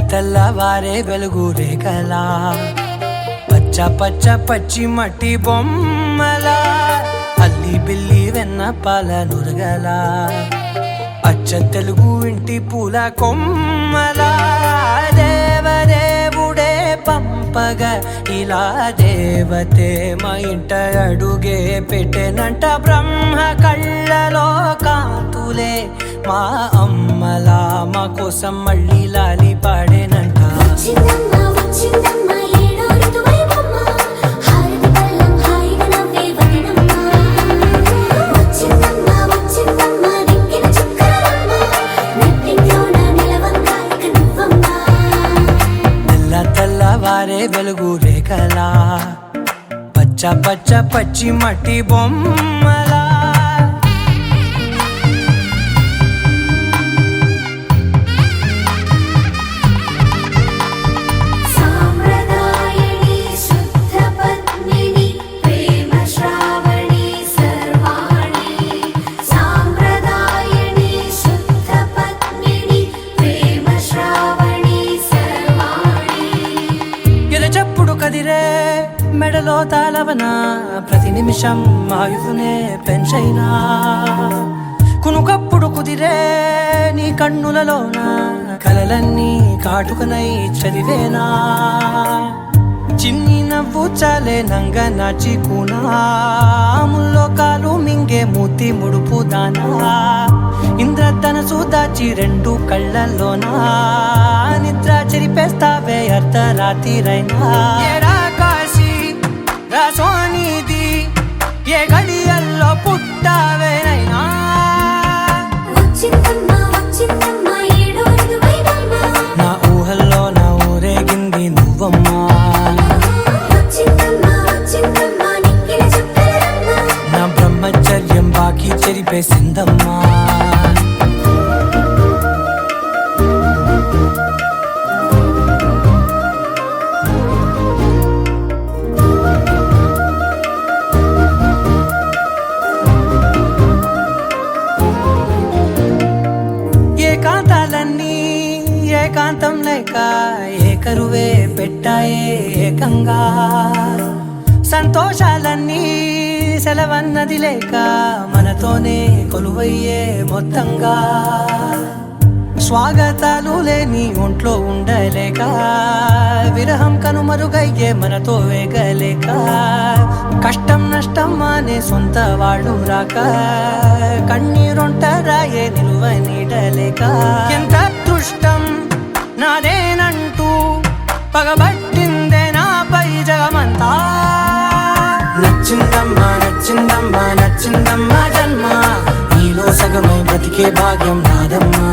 తెల్లవారే వెలుగు రేఖలా పచ్చ పచ్చ పచ్చి మట్టి బొమ్మలా అల్లి బిల్లి వెన్న పాల నురగలా అచ్చ తెలుగు ఇంటి పూల కొమ్మలా దేవదేవుడే పంపగా ఇలా దేవతే మా ఇంట అడుగే పెట్టెనంట బ్రహ్మ కళ్ళలో కాంతులే మా అమ్మలా మా కోసం మళ్ళీ లాలి పాడేనంట తెల్లవారే వెలుగు రేఖలా పచ్చ పచ్చ పచ్చి మట్టి బొమ్మలా కదిరే మెడలో తాళవన ప్రతి నిమిషం ఆయువునే పెంచైనా కునుకప్పుడు కుదిరే నీ కన్నులలోన కలలన్నీ కాటుకనై చదివేనా చిన్ని నవ్వు చాలే నంగ నాచి కూనాముల్లో కాలు మింగే మూతి ముడుపు దానా ఇంద్రధనసు దాచి రెండు కళ్ళల్లోనా నిద్ర చెరిపేస్తావే అర్ధరాత్రిరైనా కాశీ రాసోనిది ఏ గడియల్లో పుట్టావేనైనా నా ఊహల్లో నా ఊరేగింది నువ్వమ్మా నా బ్రహ్మచర్యం బాకీ చెరిపేసిందమ్మా ఏకాంతాలన్నీ ఏకాంతం లేక ఏకరువే పెట్టాయే ఏకంగా సంతోషాలన్నీ సెలవన్నది లేక మనతోనే కొలువయ్యే మొత్తంగా స్వాగతాలు లేని ఒంట్లో ఉండలేక విరహం కనుమరుగయ్యే మనతో వేగలేక కష్టం నష్టం అనే సొంత వాళ్ళు రాక కన్నీరొంటరాయే నిలువ నీడలేక ఎంత అదృష్టం నాదేనంటూ పగబట్టిందే నాపై జగమంతా నచ్చిందమ్మా నచ్చిందమ్మా నచ్చిందమ్మా జన్మ నీలో సగమై బ్రతికే భాగ్యం నాదమ్మా